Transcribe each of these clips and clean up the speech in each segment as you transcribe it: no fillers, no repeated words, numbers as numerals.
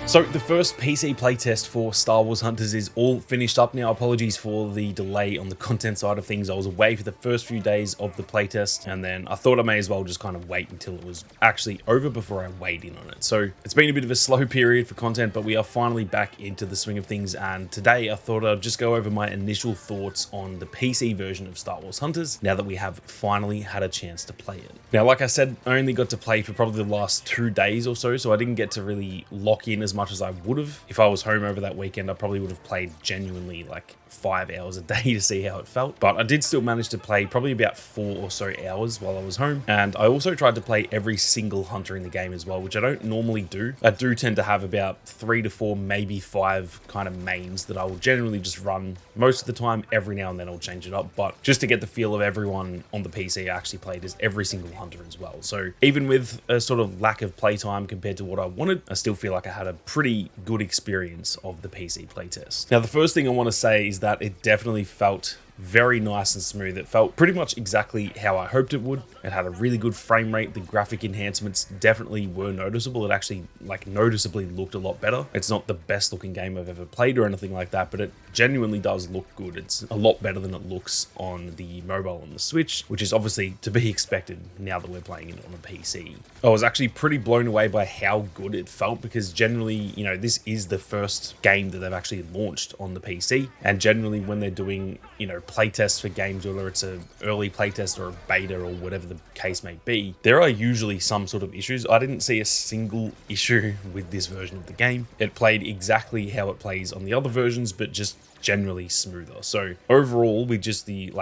So the first PC playtest for Star Wars Hunters is all finished up now. Apologies for the delay on the content side of things. I was away for the first few days of the playtest, and then I thought I may as well just kind of wait until it was actually over before I weighed in on it. So it's been a bit of a slow period for content, but we are finally back into the swing of things, and today I thought I'd just go over my initial thoughts on the PC version of Star Wars Hunters now that we have finally had a chance to play it. Now, like I said, I only got to play for probably the last 2 days or so I didn't get to really lock in as much as I would have. If I was home over that weekend, I probably would have played genuinely like 5 hours a day to see how it felt. But I did still manage to play probably about 4 or so hours while I was home. And I also tried to play every single hunter in the game as well, which I don't normally do. I do tend to have about 3 to 4, maybe 5 kind of mains that I will generally just run most of the time. Every now and then I'll change it up. But just to get the feel of everyone on the PC, I actually played as every single hunter as well. So even with a sort of lack of playtime compared to what I wanted, I still feel like I had a pretty good experience of the PC playtest. Now, the first thing I want to say is that it definitely felt very nice and smooth. It felt pretty much exactly how I hoped it would. It had a really good frame rate. The graphic enhancements definitely were noticeable. It actually noticeably looked a lot better. It's not the best looking game I've ever played or anything like that, but it genuinely does look good. It's a lot better than it looks on the mobile on the Switch, which is obviously to be expected now that we're playing it on a PC. I was actually pretty blown away by how good it felt, because generally, this is the first game that they've actually launched on the PC, and generally when they're doing, playtests for games, whether it's an early playtest or a beta or whatever the case may be, there are usually some sort of issues. I didn't see a single issue with this version of the game. It played exactly how it plays on the other versions, but just generally smoother. So overall, with just the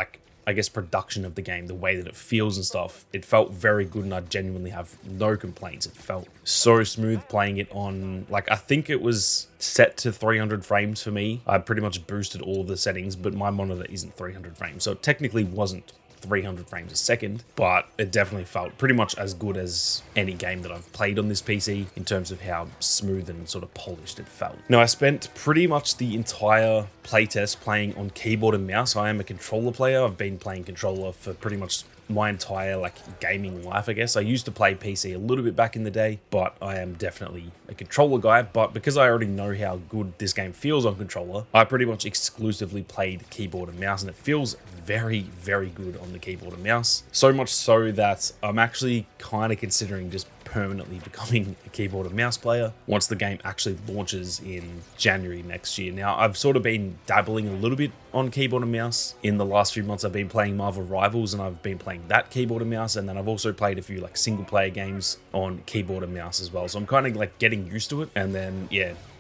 production of the game, the way that it feels and stuff, it felt very good, and I genuinely have no complaints. It felt so smooth playing it on, I think it was set to 300 frames for me. I pretty much boosted all of the settings, but my monitor isn't 300 frames, so it technically wasn't 300 frames a second, but it definitely felt pretty much as good as any game that I've played on this PC in terms of how smooth and sort of polished it felt. Now, I spent pretty much the entire playtest playing on keyboard and mouse. I am a controller player. I've been playing controller for pretty much my entire gaming life, I guess. I used to play PC a little bit back in the day, but I am definitely a controller guy. But because I already know how good this game feels on controller, I pretty much exclusively played keyboard and mouse, and it feels very, very good on the keyboard and mouse. So much so that I'm actually kind of considering just permanently becoming a keyboard and mouse player once the game actually launches in January next year. Now, I've sort of been dabbling a little bit on keyboard and mouse. In the last few months, I've been playing Marvel Rivals, and I've been playing that keyboard and mouse, and then I've also played a few single player games on keyboard and mouse as well. So I'm kind of getting used to it, and then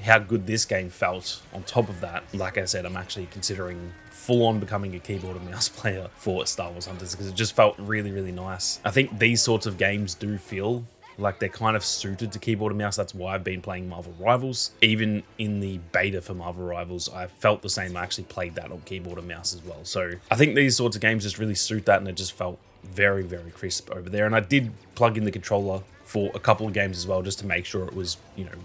how good this game felt on top of that. Like I said, I'm actually considering full-on becoming a keyboard and mouse player for Star Wars Hunters, because it just felt really, really nice. I think these sorts of games do feel like they're kind of suited to keyboard and mouse. That's why I've been playing Marvel Rivals. Even in the beta for Marvel Rivals, I felt the same. I actually played that on keyboard and mouse as well. So I think these sorts of games just really suit that, and it just felt very, very crisp over there. And I did plug in the controller for a couple of games as well, just to make sure it was,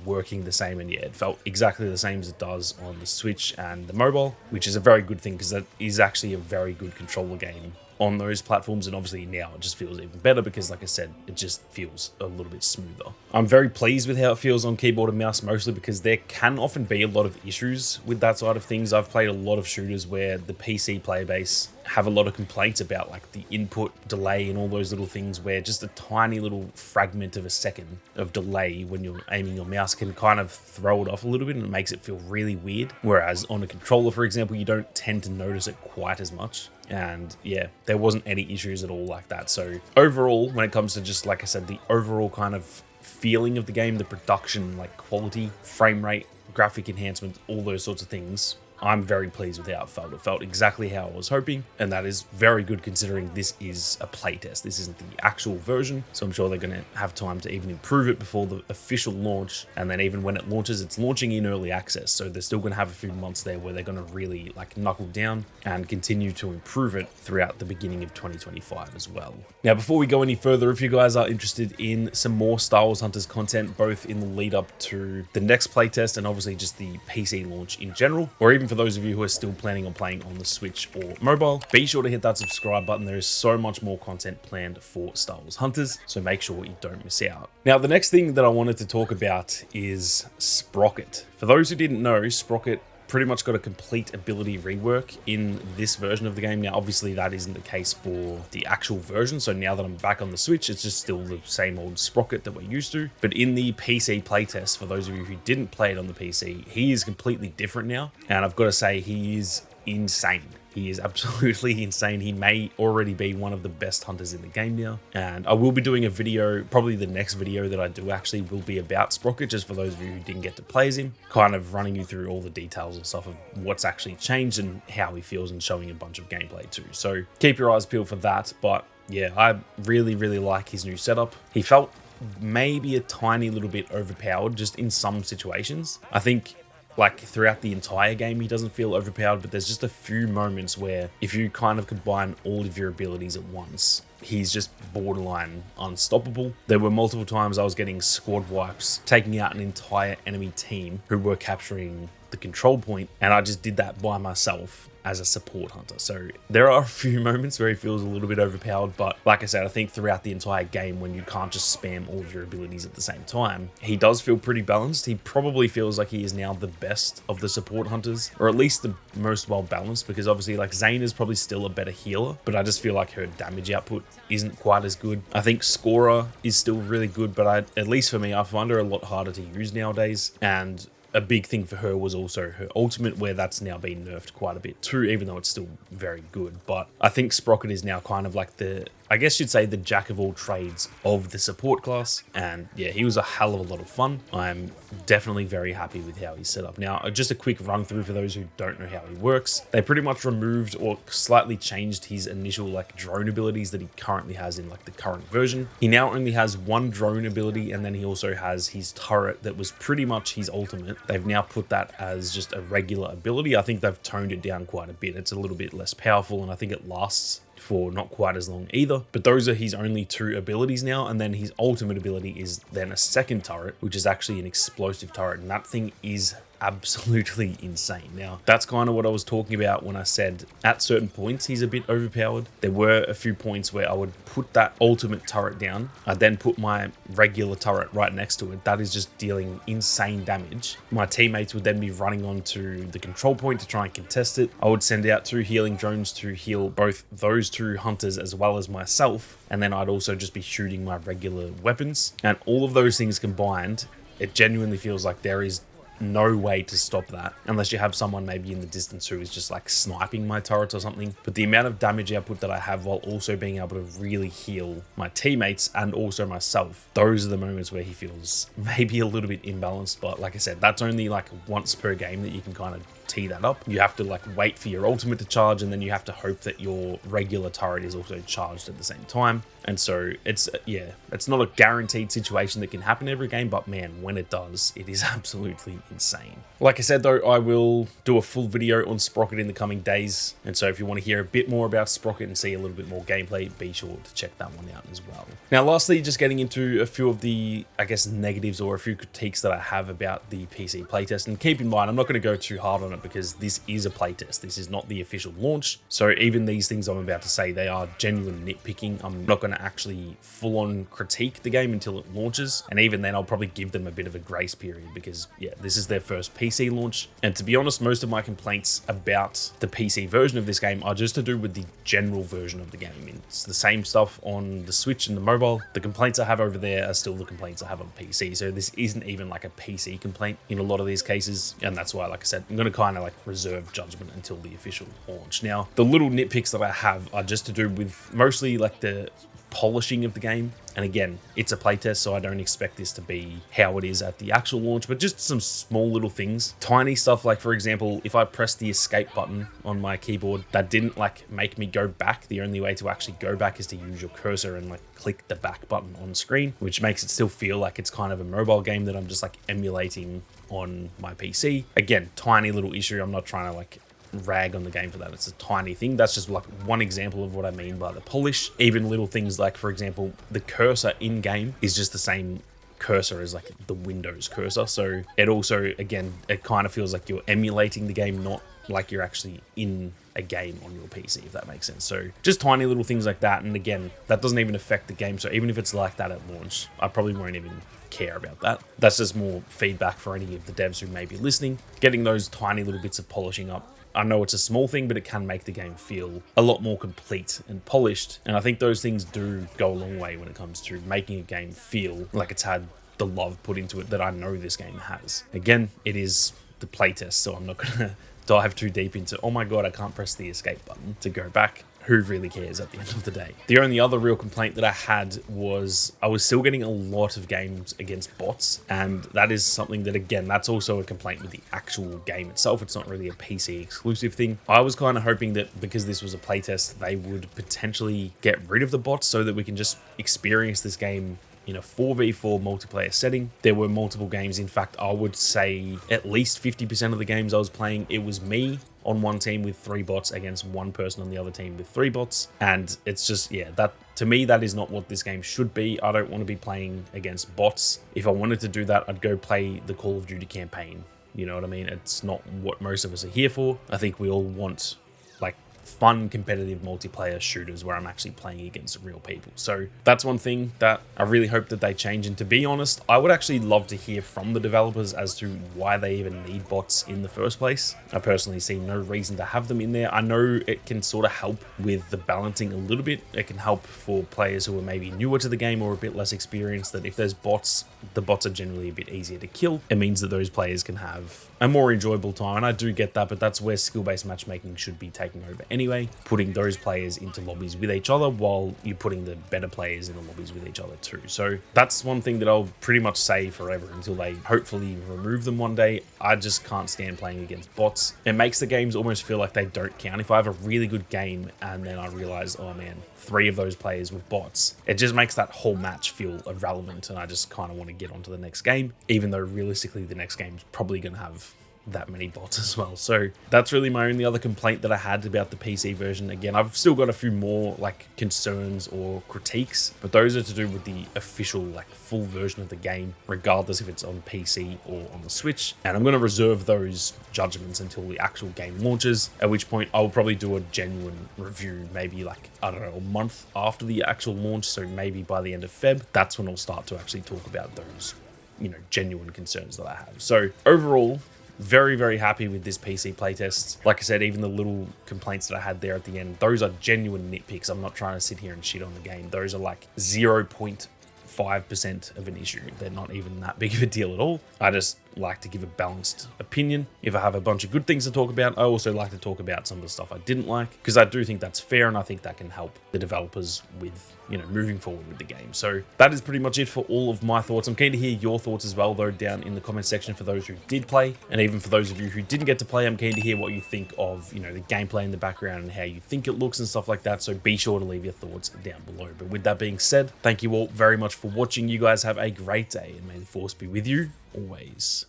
working the same. And it felt exactly the same as it does on the Switch and the mobile, which is a very good thing, because that is actually a very good controller game on those platforms. And obviously now it just feels even better, because like I said, it just feels a little bit smoother. I'm very pleased with how it feels on keyboard and mouse, mostly because there can often be a lot of issues with that side of things. I've played a lot of shooters where the PC player base have a lot of complaints about the input delay and all those little things, where just a tiny little fragment of a second of delay when you're aiming your mouse can kind of throw it off a little bit, and it makes it feel really weird. Whereas on a controller, for example, you don't tend to notice it quite as much. And there wasn't any issues at all like that. So overall, when it comes to just, like I said, the overall kind of feeling of the game, the production, quality, frame rate, graphic enhancement, all those sorts of things, I'm very pleased with how it felt. It felt exactly how I was hoping, and that is very good considering this is a playtest. This isn't the actual version, so I'm sure they're going to have time to even improve it before the official launch. And then even when it launches, it's launching in early access, so they're still going to have a few months there where they're going to really knuckle down and continue to improve it throughout the beginning of 2025 as well. Now, before we go any further, if you guys are interested in some more Star Wars Hunters content, both in the lead up to the next playtest and obviously just the PC launch in general, or even even for those of you who are still planning on playing on the Switch or mobile, be sure to hit that subscribe button. There is so much more content planned for Star Wars Hunters, so make sure you don't miss out. Now, the next thing that I wanted to talk about is Sprocket. For those who didn't know, Sprocket pretty much got a complete ability rework in this version of the game. Now, obviously that isn't the case for the actual version, so now that I'm back on the Switch, it's just still the same old Sprocket that we're used to. But in the PC playtest, for those of you who didn't play it on the PC, he is completely different now, and I've got to say, he is insane. He is absolutely insane. He may already be one of the best hunters in the game now. And I will be doing a video, probably the next video that I do actually will be about Sprocket, just for those of you who didn't get to play as him, kind of running you through all the details and stuff of what's actually changed and how he feels, and showing a bunch of gameplay too. So keep your eyes peeled for that. But yeah, I really, really like his new setup. He felt maybe a tiny little bit overpowered just in some situations. I think like throughout the entire game, he doesn't feel overpowered, but there's just a few moments where if you kind of combine all of your abilities at once, he's just borderline unstoppable. There were multiple times I was getting squad wipes, taking out an entire enemy team who were capturing the control point, and I just did that by myself as a support hunter. So there are a few moments where he feels a little bit overpowered, but like I said, I think throughout the entire game, when you can't just spam all of your abilities at the same time, he does feel pretty balanced. He probably feels like he is now the best of the support hunters, or at least the most well balanced, because obviously like Zane is probably still a better healer, but I just feel like her damage output isn't quite as good. I think Scorer is still really good, but at least for me, I find her a lot harder to use nowadays. And a big thing for her was also her ultimate, where that's now been nerfed quite a bit too, even though it's still very good. But I think Sprocket is now kind of like the, I guess you'd say, the jack of all trades of the support class. And yeah, he was a hell of a lot of fun. I'm definitely very happy with how he's set up. Now, just a quick run through for those who don't know how he works. They pretty much removed or slightly changed his initial like drone abilities that he currently has in like the current version. He now only has one drone ability, and then he also has his turret that was pretty much his ultimate. They've now put that as just a regular ability. I think they've toned it down quite a bit. It's a little bit less powerful, and I think it lasts for not quite as long either. But those are his only two abilities now, and then his ultimate ability is then a second turret, which is actually an explosive turret, and that thing is absolutely insane. Now, that's kind of what I was talking about when I said at certain points he's a bit overpowered. There were a few points where I would put that ultimate turret down, I'd then put my regular turret right next to it. That is just dealing insane damage. My teammates would then be running onto the control point to try and contest it. I would send out 2 healing drones to heal both those 2 hunters as well as myself, and then I'd also just be shooting my regular weapons. And all of those things combined, it genuinely feels like there is no way to stop that unless you have someone maybe in the distance who is just like sniping my turrets or something. But the amount of damage output that I have while also being able to really heal my teammates and also myself, those are the moments where he feels maybe a little bit imbalanced. But like I said, that's only like once per game that you can kind of tee that up. You have to like wait for your ultimate to charge, and then you have to hope that your regular turret is also charged at the same time. And so it's, yeah, it's not a guaranteed situation that can happen every game, but man, when it does, it is absolutely insane. Like I said though, I will do a full video on Sprocket in the coming days, and so if you want to hear a bit more about Sprocket and see a little bit more gameplay, be sure to check that one out as well. Now lastly, just getting into a few of the, I guess, negatives or a few critiques that I have about the PC playtest. And keep in mind, I'm not going to go too hard on it because this is a playtest. This is not the official launch. So even these things I'm about to say, they are genuine nitpicking. I'm not going to actually full-on critique the game until it launches, and even then I'll probably give them a bit of a grace period because yeah, this is their first PC launch. And to be honest, most of my complaints about the PC version of this game are just to do with the general version of the game. It's the same stuff on the Switch and the mobile. The complaints I have over there are still the complaints I have on PC, so this isn't even like a PC complaint in a lot of these cases, and that's why, like I said, I'm going to kind of like reserve judgment until the official launch. Now, the little nitpicks that I have are just to do with mostly like the polishing of the game. And again, it's a playtest, so I don't expect this to be how it is at the actual launch, but just some small little things. Tiny stuff like, for example, if I press the escape button on my keyboard, that didn't like make me go back. The only way to actually go back is to use your cursor and like click the back button on screen, which makes it still feel like it's kind of a mobile game that I'm just like emulating on my PC. Again, tiny little issue. I'm not trying to like rag on the game for that. It's a tiny thing. That's just like one example of what I mean by the polish. Even little things like, for example, the cursor in game is just the same cursor as like the Windows cursor. So it also, again, it kind of feels like you're emulating the game, not like you're actually in a game on your PC, if that makes sense. So just tiny little things like that. And again, that doesn't even affect the game. So even if it's like that at launch, I probably won't even care about that. That's just more feedback for any of the devs who may be listening. Getting those tiny little bits of polishing up. I know it's a small thing, but it can make the game feel a lot more complete and polished. And I think those things do go a long way when it comes to making a game feel like it's had the love put into it that I know this game has. Again, it is the playtest, so I'm not going to dive too deep into, oh my god, I can't press the escape button to go back. Who really cares at the end of the day? The only other real complaint that I had was I was still getting a lot of games against bots, and that is something that, again, that's also a complaint with the actual game itself. It's not really a PC exclusive thing. I was kind of hoping that because this was a playtest, they would potentially get rid of the bots so that we can just experience this game in a 4v4 multiplayer setting. There were multiple games. In fact, I would say at least 50% of the games I was playing, it was me on one team with 3 bots against one person on the other team with 3 bots. And it's just, yeah, that to me, that is not what this game should be. I don't want to be playing against bots. If I wanted to do that, I'd go play the Call of Duty campaign. You know what I mean? It's not what most of us are here for. I think we all want like fun competitive multiplayer shooters where I'm actually playing against real people. So that's one thing that I really hope that they change. And to be honest, I would actually love to hear from the developers as to why they even need bots in the first place. I personally see no reason to have them in there. I know it can sort of help with the balancing a little bit. It can help for players who are maybe newer to the game or a bit less experienced, that if there's bots, the bots are generally a bit easier to kill. It means that those players can have a more enjoyable time. And I do get that, but that's where skill-based matchmaking should be taking over anyway, putting those players into lobbies with each other while you're putting the better players in the lobbies with each other too. So that's one thing that I'll pretty much say forever until they hopefully remove them one day. I just can't stand playing against bots. It makes the games almost feel like they don't count. If I have a really good game and then I realize, oh man, 3 of those players were bots, it just makes that whole match feel irrelevant, and I just kind of want to get on to the next game, even though realistically the next game's probably going to have that many bots as well. So that's really my only other complaint that I had about the PC version. Again, I've still got a few more like concerns or critiques, but those are to do with the official like full version of the game, regardless if it's on PC or on the Switch. And I'm going to reserve those judgments until the actual game launches, at which point I'll probably do a genuine review, maybe like, I don't know, a month after the actual launch. So maybe by the end of Feb, that's when I'll start to actually talk about those, you know, genuine concerns that I have. So overall, very, very happy with this PC playtest. Like I said, even the little complaints that I had there at the end, those are genuine nitpicks. I'm not trying to sit here and shit on the game. Those are like 0.5% of an issue. They're not even that big of a deal at all. I just like to give a balanced opinion. If I have a bunch of good things to talk about, I also like to talk about some of the stuff I didn't like, because I do think that's fair, and I think that can help the developers with, you know, moving forward with the game. So that is pretty much it for all of my thoughts. I'm keen to hear your thoughts as well, though, down in the comment section for those who did play, and even for those of you who didn't get to play, I'm keen to hear what you think of, you know, the gameplay in the background and how you think it looks and stuff like that. So be sure to leave your thoughts down below. But with that being said, thank you all very much for watching. You guys have a great day, and may the force be with you always.